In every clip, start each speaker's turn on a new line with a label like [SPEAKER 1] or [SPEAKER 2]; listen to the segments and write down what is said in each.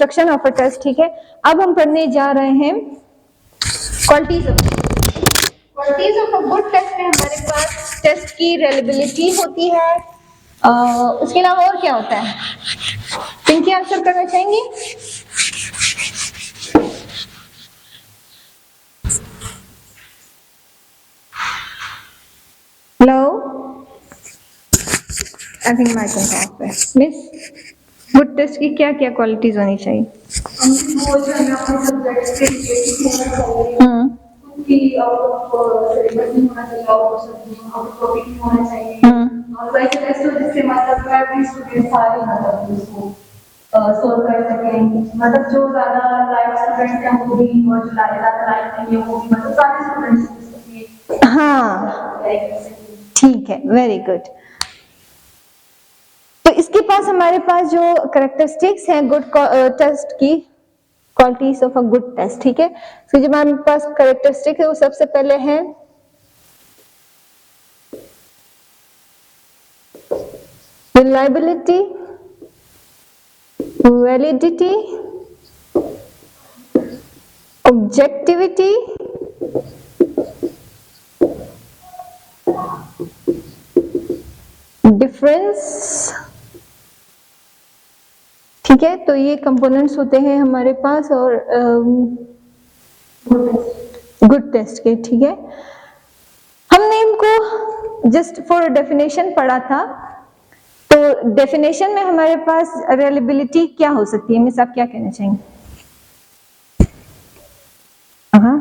[SPEAKER 1] Construction of a test, ठीक है। अब हम पढ़ने जा रहे हैं qualities of a good test में हमारे पास टेस्ट की रिलायबिलिटी होती है, उसके अलावा और क्या होता है? पिंकी आंसर करना चाहेंगी? Hello, I think mike off है। मिस, गुड टेस्ट की क्या क्या क्वालिटीज होनी चाहिए?
[SPEAKER 2] सोल्व कर सकें, मतलब जो ज्यादा लाइट स्टूडेंट्स हैं वो भी, और जो ज्यादा लाइट नहीं है वो भी, मतलब सारे स्टूडेंट्स।
[SPEAKER 1] हाँ, ठीक है, वेरी गुड। तो इसके पास हमारे पास जो कैरेक्टरिस्टिक्स हैं गुड टेस्ट की, qualities of a good test, ठीक है। तो जो हमारे पास कैरेक्टरिस्टिक है वो सबसे पहले है रिलायबिलिटी, वैलिडिटी, ऑब्जेक्टिविटी, डिफरेंस, ठीक है। तो ये कंपोनेंट्स होते हैं हमारे पास और गुड टेस्ट के, ठीक है। हमने इनको जस्ट फॉर डेफिनेशन पढ़ा था, तो डेफिनेशन में हमारे पास रिलायबिलिटी क्या हो सकती है? मिस, आप क्या कहना चाहेंगे? हाँ,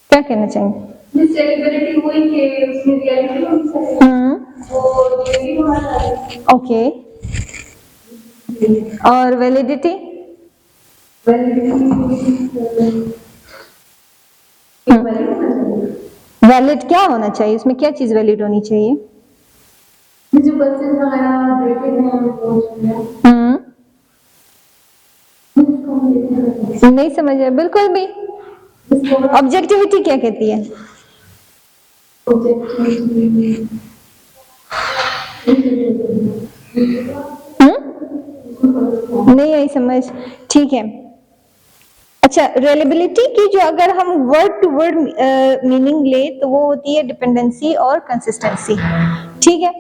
[SPEAKER 1] क्या कहना चाहेंगे?
[SPEAKER 2] रिलायबिलिटी हुई कि उसमें रियलिटी होनी चाहिए, वो रियलिटी होना चाहिए।
[SPEAKER 1] ओके, और वैलिडिटी? वैलिड क्या होना चाहिए? उसमें क्या चीज वैलिड होनी चाहिए?
[SPEAKER 2] जो क्वेश्चन वगैरह देते हैं वो
[SPEAKER 1] नहीं समझ आया बिल्कुल भी। ऑब्जेक्टिविटी क्या कहती है? नहीं आई समझ, ठीक है। अच्छा, रिलायबिलिटी की जो अगर हम वर्ड टू वर्ड मीनिंग ले तो वो होती है डिपेंडेंसी और कंसिस्टेंसी, ठीक है।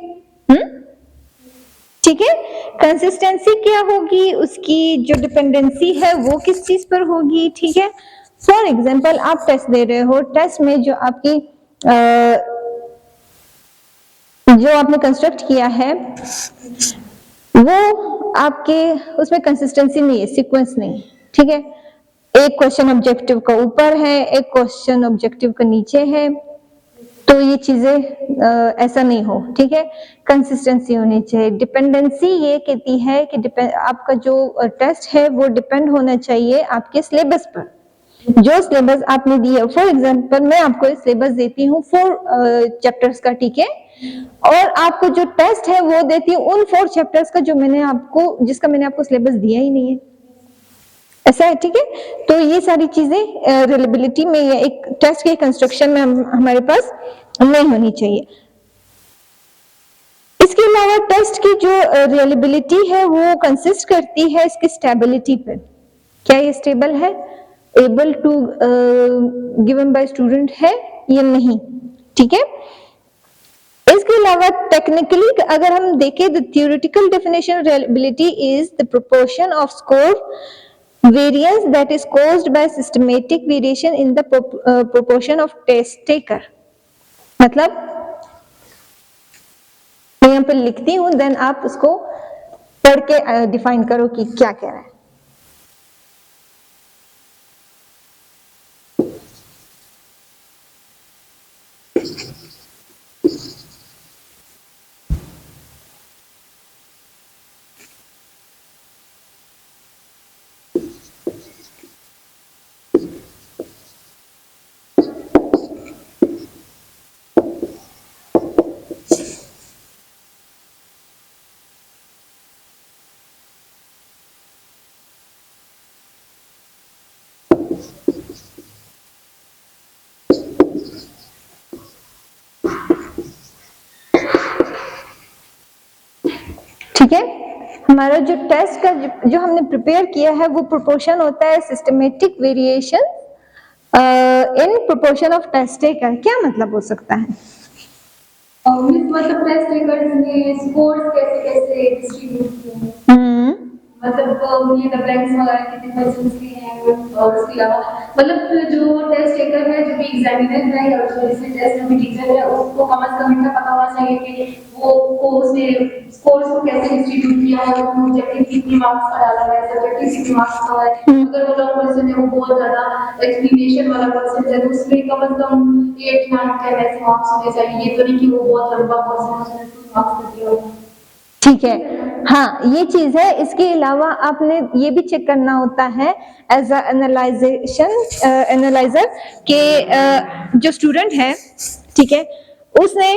[SPEAKER 1] ठीक है, कंसिस्टेंसी क्या होगी? उसकी जो डिपेंडेंसी है वो किस चीज पर होगी, ठीक है। फॉर एग्जाम्पल, आप टेस्ट दे रहे हो, टेस्ट में जो आपकी जो आपने कंस्ट्रक्ट किया है वो आपके उसमें कंसिस्टेंसी नहीं है, सीक्वेंस नहीं है, ठीक है। एक क्वेश्चन ऑब्जेक्टिव का ऊपर है, एक क्वेश्चन ऑब्जेक्टिव का नीचे है, तो ये चीजें ऐसा नहीं हो, ठीक है। कंसिस्टेंसी होनी चाहिए। डिपेंडेंसी ये कहती है कि आपका जो टेस्ट है वो डिपेंड होना चाहिए आपके सिलेबस पर, जो सिलेबस आपने दिया। फॉर एग्जांपल, मैं आपको सिलेबस देती हूँ 4 चैप्टर्स का, ठीक है, और आपको जो टेस्ट है वो देती हूँ उन 4 चैप्टर्स का जिसका मैंने आपको सिलेबस दिया ही नहीं है, ऐसा है, ठीक है। तो ये सारी चीजें रिलायबिलिटी में या एक टेस्ट के कंस्ट्रक्शन में हमारे पास नहीं होनी चाहिए। इसके अलावा टेस्ट की जो रिलायबिलिटी है वो कंसिस्ट करती है इसकी स्टेबिलिटी पर। क्या ये स्टेबल है, able to given by student है या नहीं, ठीक है। इसके अलावा टेक्निकली अगर हम देखें, the theoretical definition reliability is the proportion off score variance that is caused by systematic variation in the proportion of test taker। मतलब मैं यहाँ पर लिखती हूँ, देन आप उसको पढ़ के डिफाइन करो कि क्या कह रहा है। हमारा जो टेस्ट का जो हमने प्रिपेयर किया है वो प्रोपोर्शन होता है systematic variation in proportion of test taker. क्या मतलब हो सकता है?
[SPEAKER 2] मतलब टेस्ट टेकर्स ने स्कोर्स कैसे कैसे डिस्ट्रीब्यूट किए हैं, मतलब ये द ब्लैंक्स वगैरह कितने क्वेश्चंस के हैं, और उसके अलावा मतलब जो टेस्ट टेकर है, जो भी एग्जामिनर है या जो इसमें टेस्ट में टीचर है, उसको कम से कम इतना पता होना चाहिए कि वो कोर्स में स्कोर्स को कैसे डिस्ट्रीब्यूट किया है, ऑब्जेक्टिव कितने मार्क्स का डाला है, सब्जेक्टिव कितने मार्क्स का है। अगर वो लॉन्ग क्वेश्चन है, वो बहुत ज्यादा एक्सप्लेनेशन वाला क्वेश्चन है, तो उसमें कम से कम 8 9 10 ऐसे मार्क्स होने चाहिए। ये तो नहीं कि वो बहुत लंबा क्वेश्चन है उसमें 2 मार्क्स दे दिया हो।
[SPEAKER 1] ठीक है, हाँ ये चीज है। इसके अलावा आपने ये भी चेक करना होता है एज अ एनालाइजर के जो स्टूडेंट है, ठीक है, उसने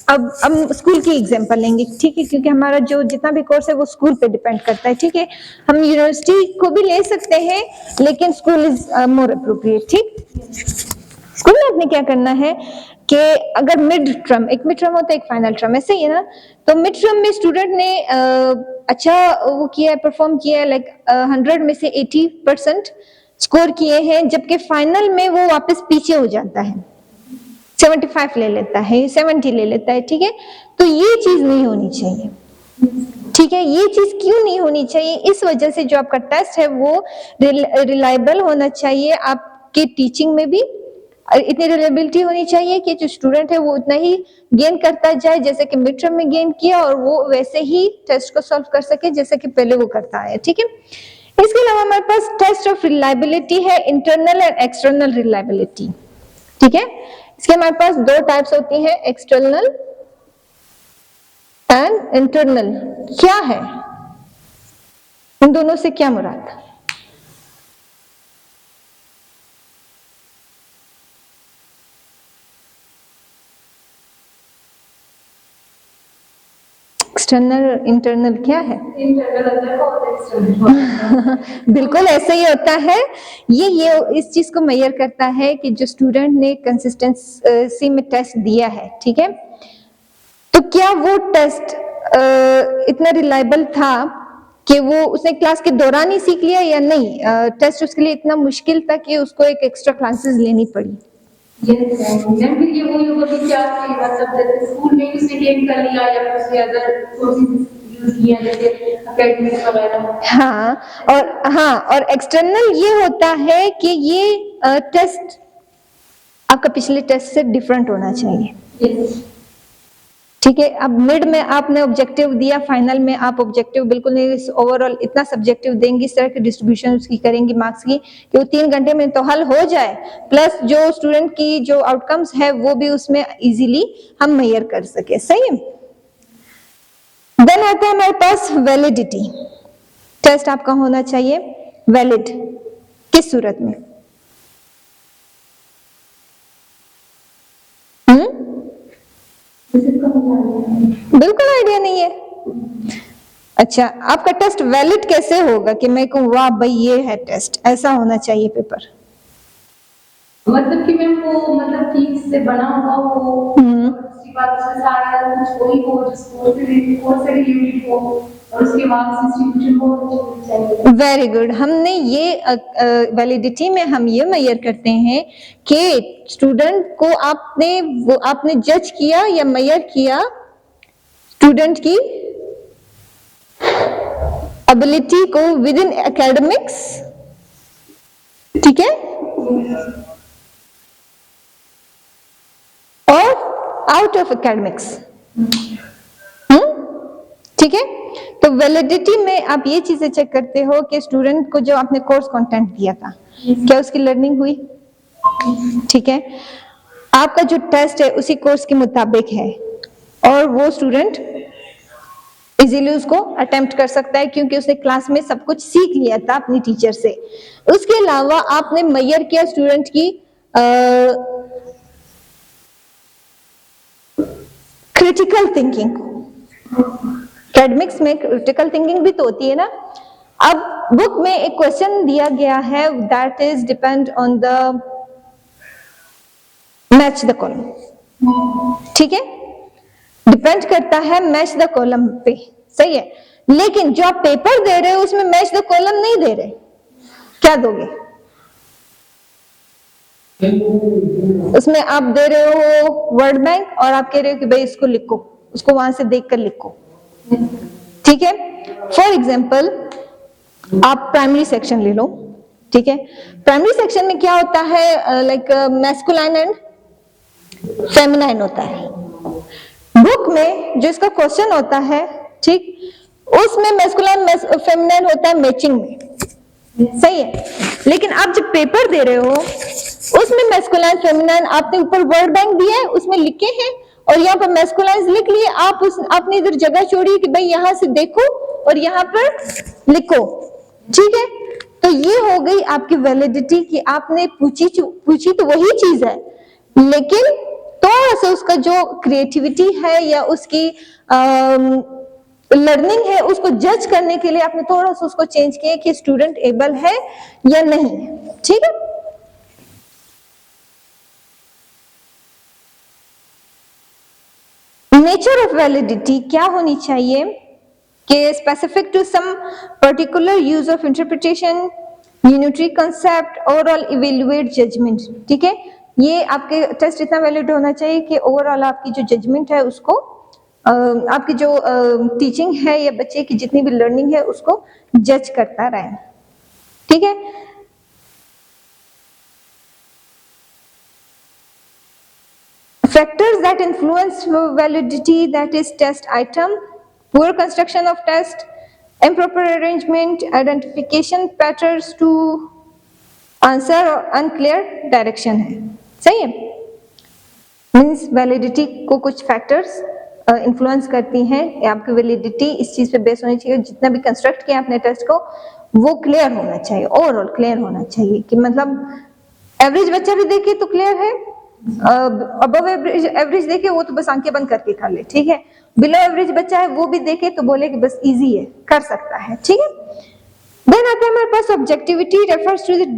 [SPEAKER 1] अब स्कूल की एग्जांपल लेंगे, ठीक है, क्योंकि हमारा जो जितना भी कोर्स है वो स्कूल पे डिपेंड करता है, ठीक है। हम यूनिवर्सिटी को भी ले सकते हैं, लेकिन स्कूल इज मोर अप्रोप्रिएट, ठीक। स्कूल में आपने क्या करना है कि अगर मिड टर्म, एक मिड टर्म होता है, एक फाइनल टर्म, ऐसे ही है ना। तो मिड टर्म में स्टूडेंट ने अच्छा वो किया है, परफॉर्म किया है, लाइक 100 में से 80% स्कोर किए हैं, जबकि फाइनल में वो वापस पीछे हो जाता है, 75 ले लेता है, 70 ले लेता है, ठीक है। तो ये चीज नहीं होनी चाहिए, ठीक है। ये चीज क्यों नहीं होनी चाहिए? इस वजह से जो आपका टेस्ट है वो रिलायबल होना चाहिए, आपके टीचिंग में भी इतनी रिलायबिलिटी होनी चाहिए कि जो स्टूडेंट है वो उतना ही गेन करता जाए जैसे कि मिड टर्म में गेन किया, और वो वैसे ही टेस्ट को सॉल्व कर सके जैसे कि पहले वो करता है, ठीक है। इसके अलावा हमारे पास टेस्ट ऑफ रिलायबिलिटी है, इंटरनल एंड एक्सटर्नल रिलायबिलिटी, ठीक है। इसके हमारे पास 2 टाइप्स होती हैं, एक्सटर्नल एंड इंटरनल। क्या है इन दोनों से क्या मुराद? एक्सटर्नल इंटरनल क्या है?
[SPEAKER 2] इंटरनल अंदर का होता है, एक्सटर्नल
[SPEAKER 1] बिल्कुल ऐसा ही होता है। ये इस चीज को मेजर करता है कि जो स्टूडेंट ने कंसिस्टेंसी में टेस्ट दिया है, ठीक है, तो क्या वो टेस्ट इतना रिलायबल था कि वो उसने क्लास के दौरान ही सीख लिया या नहीं, टेस्ट उसके लिए इतना मुश्किल था कि उसको एक एक्स्ट्रा क्लासेस लेनी पड़ी।
[SPEAKER 2] मैम फिर ये वही होगा कि क्या कि मतलब जैसे स्कूल में उसने गेन कर लिया या फिर उसने अदर सोर्सेज यूज किया जैसे एकेडमिक्स वगैरह।
[SPEAKER 1] और एक्सटर्नल ये होता है कि ये टेस्ट आपका पिछले टेस्ट से डिफरेंट होना चाहिए, ठीक है। अब मिड में आपने ऑब्जेक्टिव दिया, फाइनल में आप ऑब्जेक्टिव बिल्कुल नहीं, ओवरऑल इतना सब्जेक्टिव देंगी, इस तरह की डिस्ट्रीब्यूशन उसकी करेंगी मार्क्स की कि वो 3 घंटे में तो हल हो जाए, प्लस जो स्टूडेंट की जो आउटकम्स है वो भी उसमें इजीली हम मेजर कर सके, सही है। देन आता है हमारे पास वैलिडिटी। टेस्ट आपका होना चाहिए वैलिड, किस सूरत में? बिल्कुल आइडिया नहीं है। अच्छा, आपका टेस्ट वैलिड कैसे होगा कि मैं कहूँ वाह भाई ये है टेस्ट, ऐसा होना चाहिए पेपर?
[SPEAKER 2] मतलब कि मैम वो मतलब ठीक से बना हुआ हो, उसके बाद उसमें सारा कुछ वही हो जिसको कोर्स से रिलेटेड हो, और उसके बाद इंस्टीट्यूशन हो चाहिए।
[SPEAKER 1] Very good. हमने ये वैलिडिटी में हम ये मेजर करते हैं कि स्टूडेंट को आपने जज किया या मेजर किया स्टूडेंट की एबिलिटी को विद इन एकेडमिक्स, ठीक है, और आउट ऑफ एकेडमिक्स, ठीक है। तो वैलिडिटी में आप ये चीजें चेक करते हो कि स्टूडेंट को जो आपने कोर्स कंटेंट दिया था क्या उसकी लर्निंग हुई, ठीक है। आपका जो टेस्ट है उसी कोर्स के मुताबिक है, और वो स्टूडेंट इजीली उसको अटेम्प्ट कर सकता है क्योंकि उसने क्लास में सब कुछ सीख लिया था अपनी टीचर से। उसके अलावा आपने मेजर किया स्टूडेंट की क्रिटिकल थिंकिंग। एकेडमिक्स में क्रिटिकल थिंकिंग भी तो होती है ना। अब बुक में एक क्वेश्चन दिया गया है, that is depend on the match the column, ठीक है, डिपेंड करता है मैच द कॉलम पे, सही है। लेकिन जो आप पेपर दे रहे हो उसमें मैच द कॉलम नहीं दे रहे, क्या दोगे? उसमें आप दे रहे हो वर्ड बैंक और आप कह रहे हो कि भाई इसको लिखो, उसको वहां से देखकर लिखो, ठीक है। फॉर एग्जाम्पल आप प्राइमरी सेक्शन ले लो, ठीक है। प्राइमरी सेक्शन में क्या होता है, लाइक मैस्कुलाइन एंड फेमिनाइन होता है। बुक में जो इसका क्वेश्चन होता है, ठीक, उसमें मैस्कुलाइन फेमिनाइन होता है मैचिंग में, सही है। लेकिन आप जब पेपर दे रहे हो उसमें मैस्कुलाइन फेमिनाइन आपने ऊपर वर्ड बैंक दिया है, उसमें लिखे हैं और यहाँ पर मैस्कुलाइन लिख लिए, आपने इधर जगह छोड़ी कि भाई यहाँ से देखो और यहाँ पर लिखो, ठीक है। तो ये हो गई आपकी वैलिडिटी कि आपने पूछी तो वही चीज है, लेकिन थोड़ा सा उसका जो क्रिएटिविटी है या उसकी लर्निंग है उसको जज करने के लिए आपने थोड़ा सा उसको चेंज किया कि स्टूडेंट एबल है या नहीं, ठीक है। नेचर ऑफ वैलिडिटी क्या होनी चाहिए कि specific to some particular use of interpretation, unitary concept, overall evaluate judgement, ठीक है। ये आपके टेस्ट इतना वैलिड होना चाहिए कि ओवरऑल आपकी जो जजमेंट है उसको आपकी जो टीचिंग है या बच्चे की जितनी भी लर्निंग है उसको जज करता रहे, ठीक है। Factors that influence validity, that is test item, poor construction of test, improper arrangement, identification patterns to answer और unclear direction है, सही है। मीन्स वैलिडिटी को कुछ फैक्टर्स इन्फ्लुएंस करती हैं, आपकी वैलिडिटी इस चीज पे बेस होनी चाहिए, जितना भी कंस्ट्रक्ट किया आपने टेस्ट को वो क्लियर होना चाहिए, ओवरऑल क्लियर होना चाहिए कि मतलब एवरेज बच्चा भी देखे तो क्लियर है, अबव एवरेज देखे वो तो बस आंखें बंद करके कर ले, ठीक है। बिलो एवरेज बच्चा है वो भी देखे तो बोले कि बस इजी है, कर सकता है, ठीक है। देन आता है हमारे पास ऑब्जेक्टिविटी रेफर्स टू द